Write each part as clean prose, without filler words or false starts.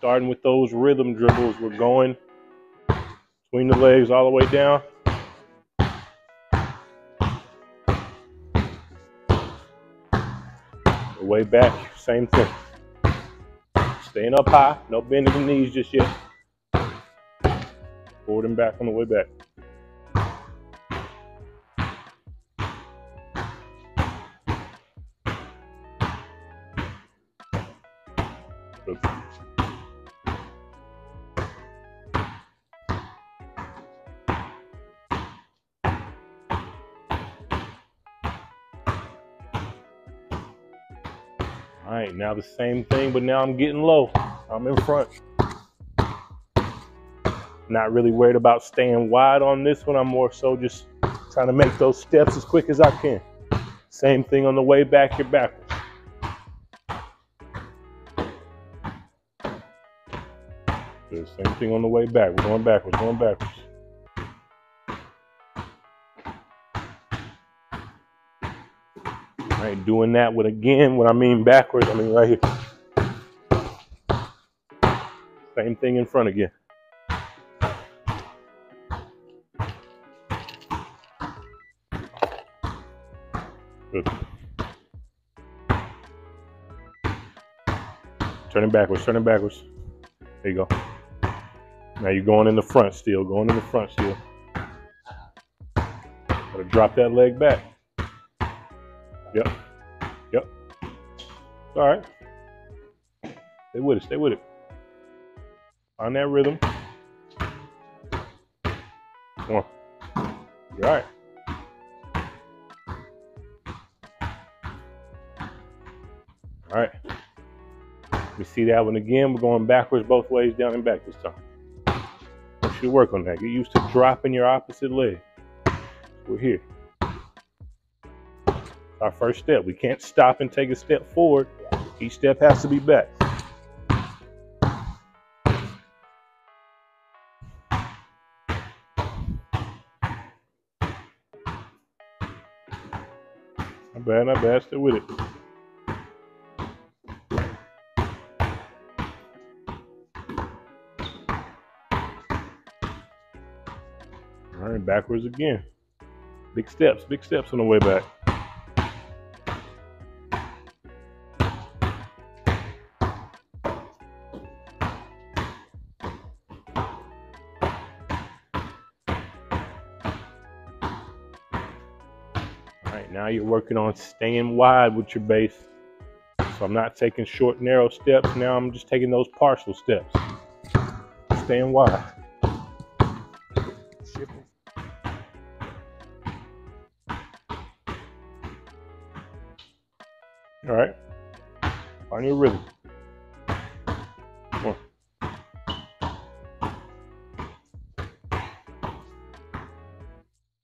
starting with those rhythm dribbles. We're going between the legs all the way down. The way back, same thing. Staying up high, no bending the knees just yet. Forward and back on the way back. Good. All right, now the same thing, but now I'm getting low. I'm in front. Not really worried about staying wide on this one. I'm more so just trying to make those steps as quick as I can. Same thing on the way back, you're backwards. Good. Same thing on the way back. We're going backwards, going backwards. All right, doing that with, again, when I mean backwards, I mean right here. Same thing in front again. Good. Turning backwards, turning backwards. There you go. Now you're going in the front still, going in the front still. Gotta drop that leg back. Yep, yep. All right. Stay with it, stay with it. Find that rhythm. Come on. You're all right. All right. We see that one again. We're going backwards both ways, down and back this time. You should work on that. Get used to dropping your opposite leg. We're here. Our first step. We can't stop and take a step forward. Each step has to be back. Not bad, not bad. Stay with it. All right, backwards again. Big steps on the way back. All right, now you're working on staying wide with your base. So I'm not taking short, narrow steps. Now I'm just taking those partial steps. Staying wide. All right, find your rhythm. Come on.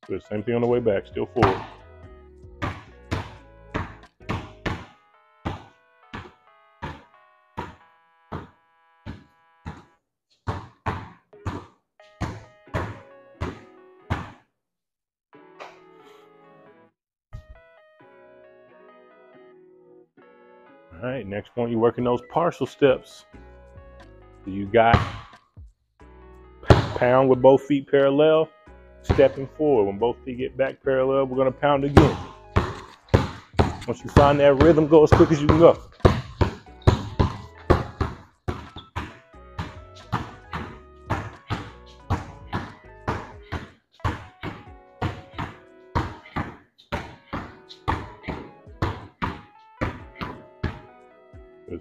Good, same thing on the way back, still forward. All right, next one, you're working those partial steps. So you got pound with both feet parallel, stepping forward. When both feet get back parallel, we're gonna pound again. Once you find that rhythm, go as quick as you can go.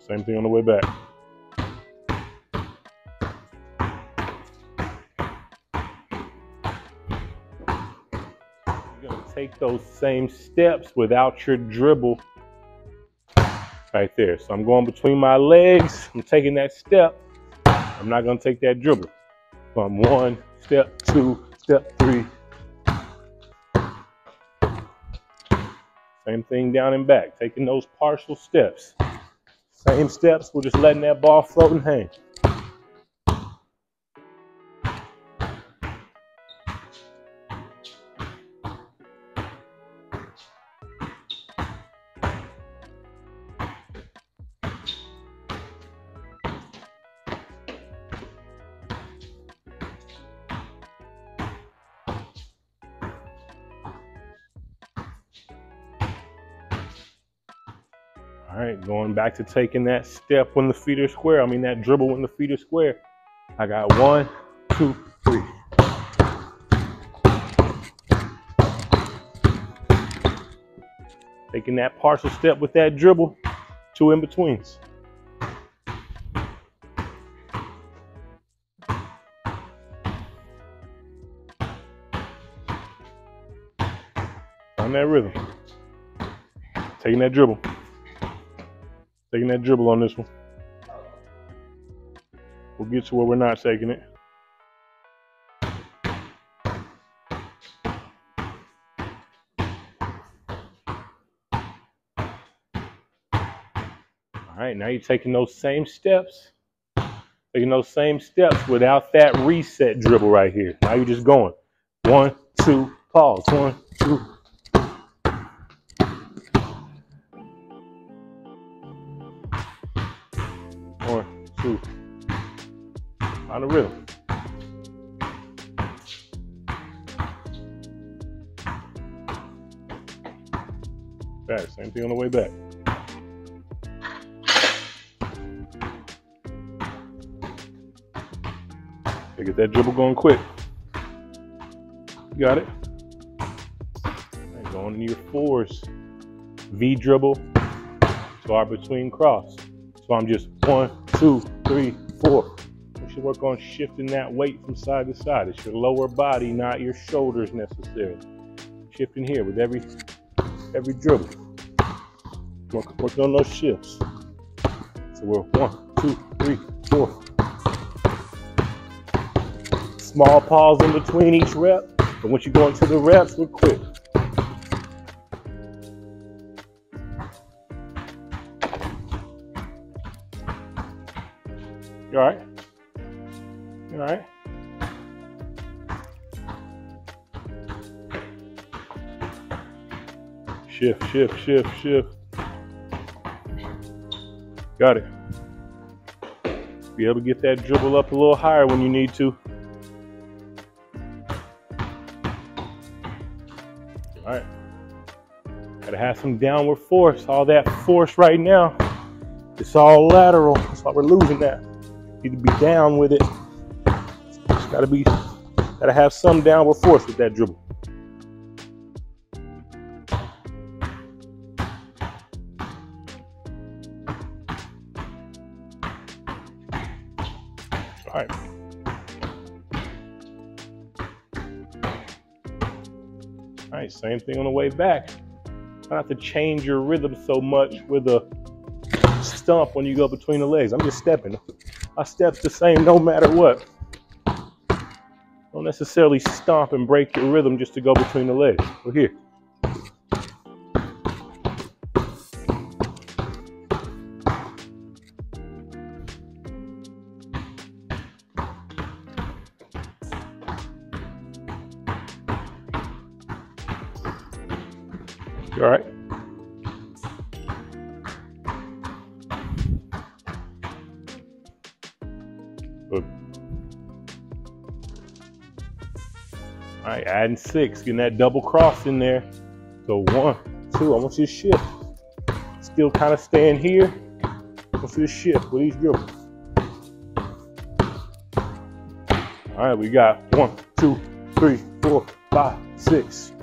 Same thing on the way back. You're going to take those same steps without your dribble right there. So I'm going between my legs. I'm taking that step. I'm not going to take that dribble. So I'm 1, step 2, step 3. Same thing down and back. Taking those partial steps. Same steps, we're just letting that ball float and hang. All right, going back to taking that step when the feet are square. I mean that dribble when the feet are square. I got 1, 2, 3. Taking that partial step with that dribble, 2 in-betweens. On that rhythm. Taking that dribble. Taking that dribble on this one. We'll get to where we're not taking it. All right, now you're taking those same steps. Taking those same steps without that reset dribble right here. Now you're just going 1, 2, pause. 1, 2. 1, 2. On the rhythm. Back, same thing on the way back. Okay, get that dribble going quick. You got it. Right, going into your 4s. V dribble to our between cross. So I'm just 1, 2, 3, 4. We should work on shifting that weight from side to side. It's your lower body, not your shoulders necessarily. Shifting here with every dribble. Working on those shifts. So we're 1, 2, 3, 4. Small pause in between each rep, but once you go into the reps, we're quick. You all right? You all right? Shift, shift, shift, shift. Got it. Be able to get that dribble up a little higher when you need to. All right. Gotta have some downward force. All that force right now, it's all lateral. That's why we're losing that. Need to be down with it. Just gotta have some downward force with that dribble. All right. All right, same thing on the way back. Try not to change your rhythm so much with a stump when you go between the legs. I'm just stepping. My step's the same no matter what. Don't necessarily stomp and break your rhythm just to go between the legs. We're here. You all right? Good. All right, adding 6, getting that double cross in there. So 1, 2, I want you to shift. Still kind of staying here. I want you to shift with each dribble. All right, we got 1, 2, 3, 4, 5, 6.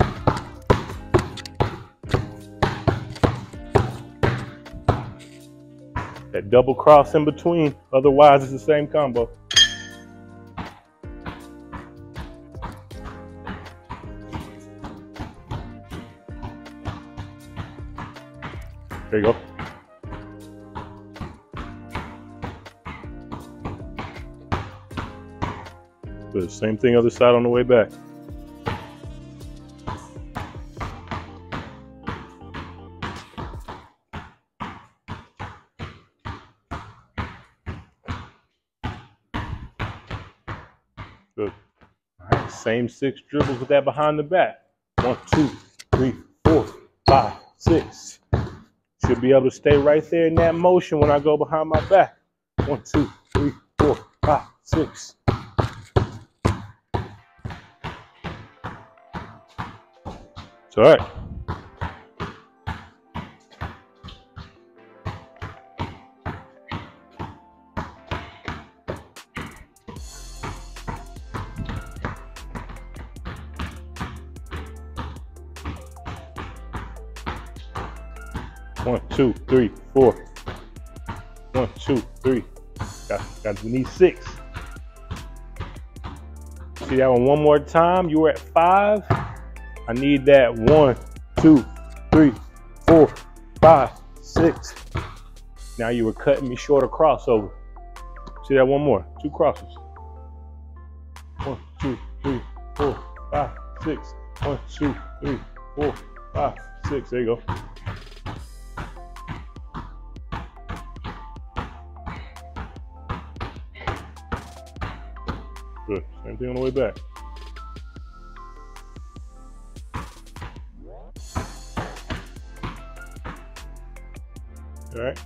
That double cross in between, otherwise it's the same combo. There you go. Good, same thing other side on the way back. Good. All right, same 6 dribbles with that behind the back. 1, 2, 3, 4, 5, 6. Should be able to stay right there in that motion when I go behind my back. 1, 2, 3, 4, 5, 6. It's all right. 1, 2, 3, 4. 1, 2, 3. We need 6. See that one more time. You were at 5. I need that 1, 2, 3, 4, 5, 6. Now you were cutting me short of crossover. See that one more. 2 crosses. 1, 2, 3, 4, 5, 6. 1, 2, 3, 4, 5, 6. There you go. Good. Same thing on the way back. All right.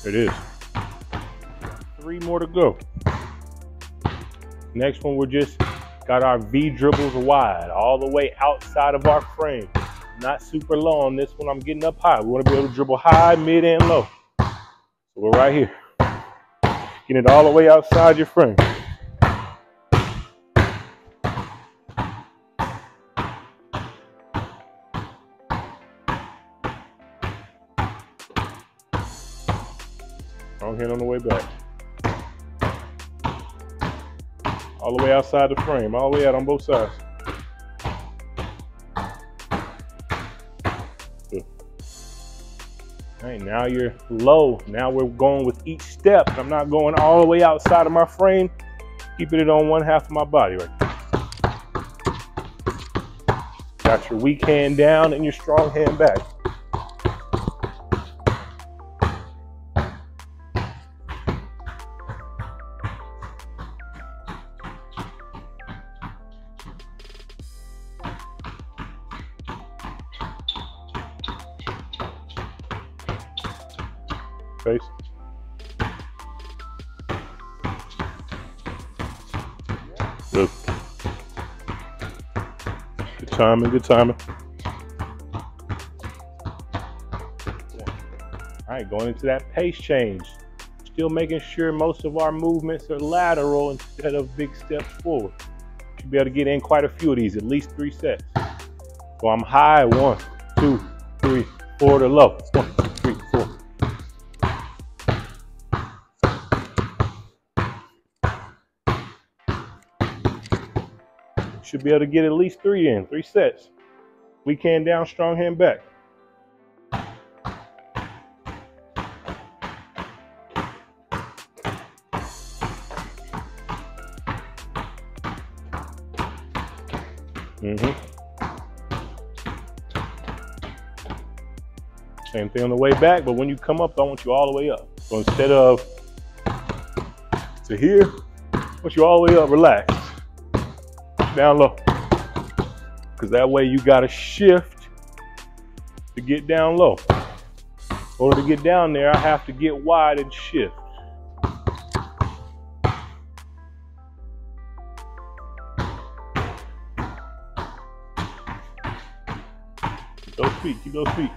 It is. 3 more to go. Next one, we're just got our V dribbles wide, all the way outside of our frame. Not super low on this one. I'm getting up high. We want to be able to dribble high, mid, and low. So we're right here. Getting it all the way outside your frame. Wrong hand on the way back. All the way outside the frame, all the way out on both sides. Good. All right, now you're low. Now we're going with each step. I'm not going all the way outside of my frame, keeping it on one half of my body right there. Got your weak hand down and your strong hand back. Face. Good. Good timing, good timing. All right, going into that pace change. Still making sure most of our movements are lateral instead of big steps forward. Should be able to get in quite a few of these, at least 3 sets. So I'm high, 1, 2, 3, 4 to low. 1, 2, 3, 4. Should be able to get at least 3 in, 3 sets. Weak hand down, strong hand back. Same thing on the way back, but when you come up, I want you all the way up. So instead of to here, I want you all the way up, relax. Down low. Because that way you got to shift to get down low. In order to get down there, I have to get wide and shift. Keep those feet, keep those feet.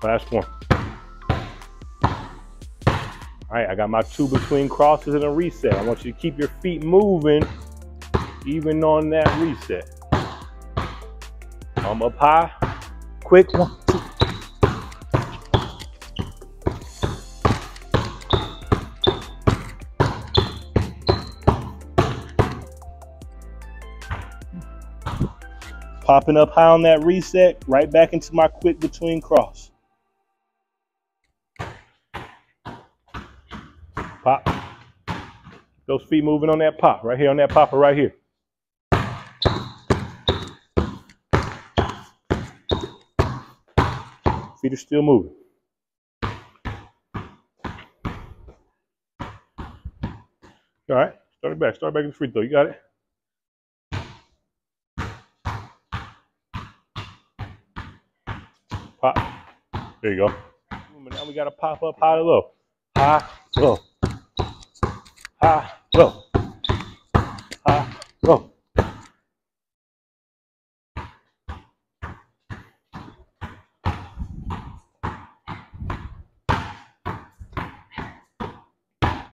Last one. All right, I got my 2 between crosses and a reset. I want you to keep your feet moving even on that reset. I'm up high, quick, 1, 2. Popping up high on that reset, right back into my quick between cross. Pop. Those feet moving on that pop, right here on that popper right here. Feet are still moving. All right, start back in the free throw. You got it? Pop. There you go. Now we got to pop up high to low. High, low. High, low.